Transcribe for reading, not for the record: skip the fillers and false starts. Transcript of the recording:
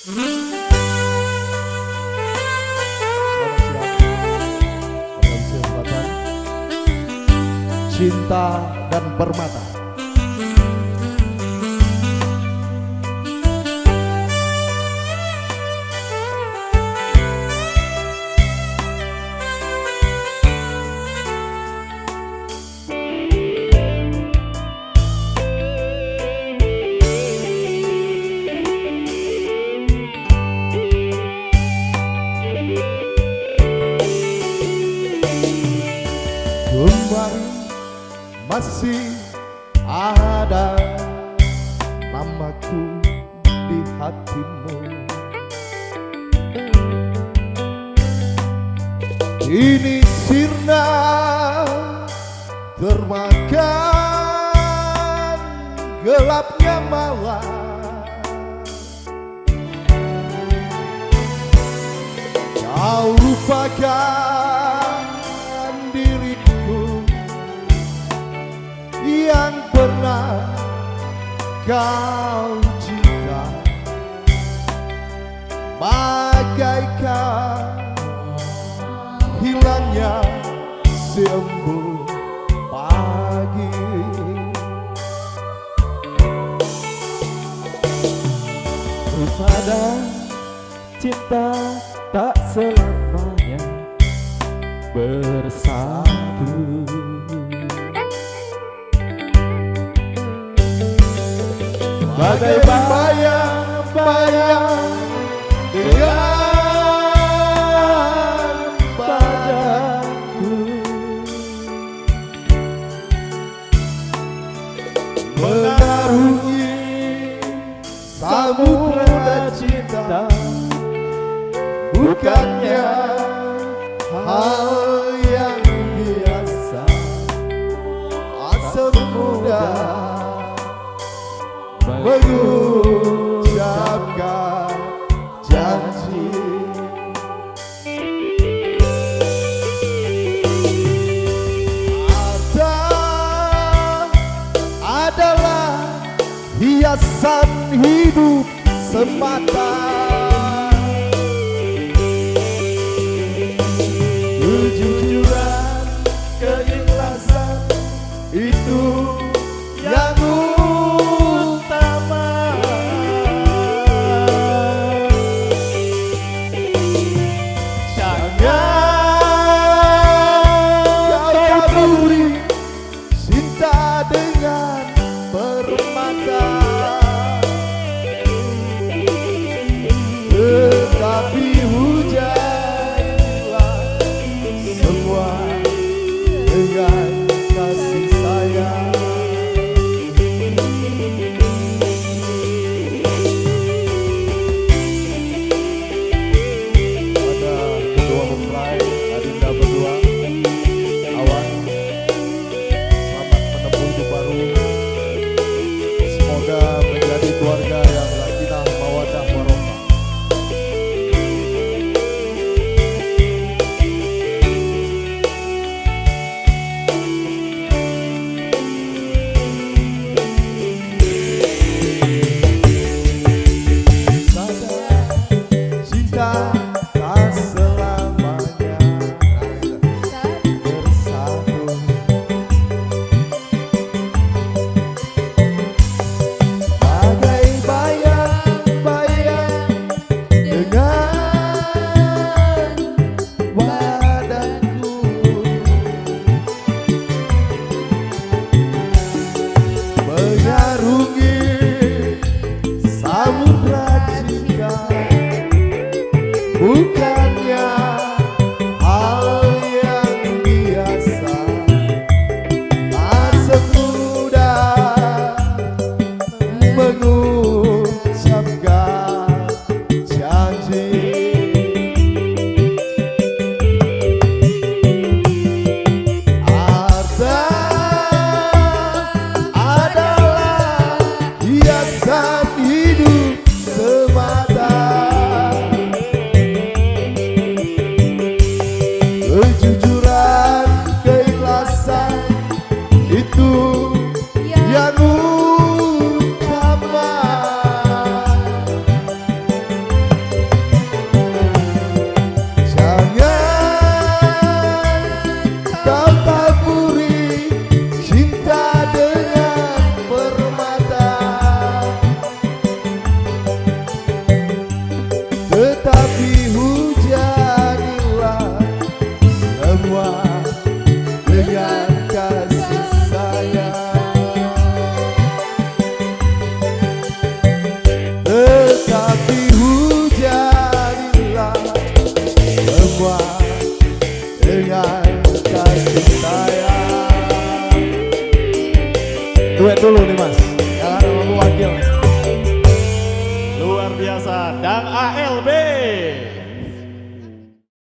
Cinta dan Permata. Kembali masih ada namaku di hatimu. Ini sirna termakan gelapnya malam. Kau lupakan diriku yang pernah kau cinta, bagaikan hilangnya siembul pagi. Ku sadar cinta tak selamanya bersatu. Bagai bayang-bayang dengan Padaku mengarungi samudra cinta, bukannya hal yang biasa. Asa muda mengucapkan janji. Harta adalah hiasan hidup semata. Kejujuran, keikhlasan itu yang utama. Jangan kau taburi cinta dengan permata, tetapi hujanlah semua kasih sayang. Duet dulu nih Mas.